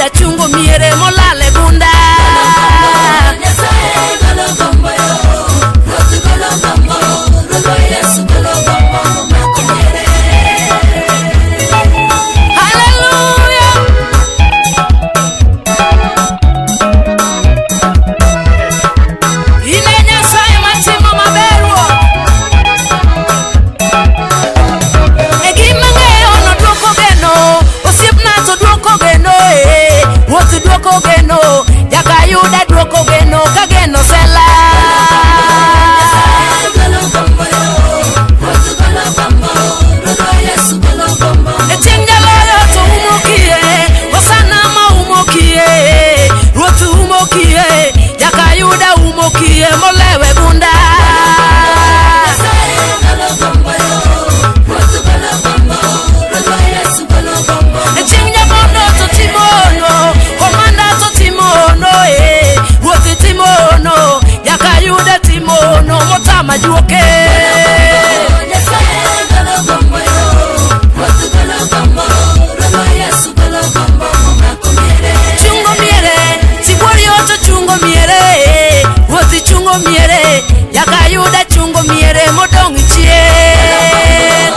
Jakayuda chungo miere molale gunda. Jakayuda duoko geno ka geno sela. Etieng jaloyo to umokie, Hosana ma umokie, Ruoth umokie, Jakayuda umokie molewe gunda. Etieng jabondo to timono, komanda to timono, Ruoth timono, Jakayuda timono motama juoke. Chungo miere, Sibuori oto chungo miere, Ruoth chungo miere, Jakayuda chungo miere modong chien.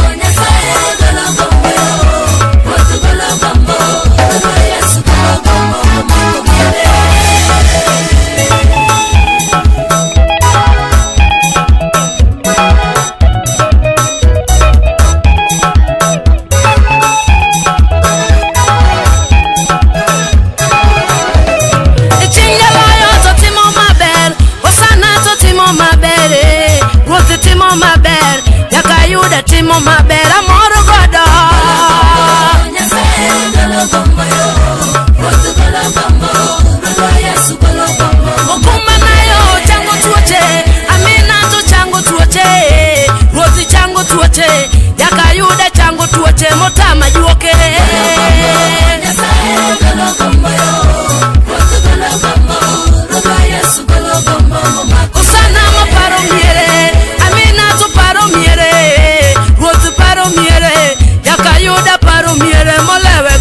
Jakayuda timo maber amoro godo. Okuma nayo chango tuoche, Amina to chango tuoche, Ruoth chango tuoche, Jakayuda chango tuoche motama juoke. Hosana ma paro miere, Amina to paro miere, Ruoth paro miere, Jakayuda paro miere molewe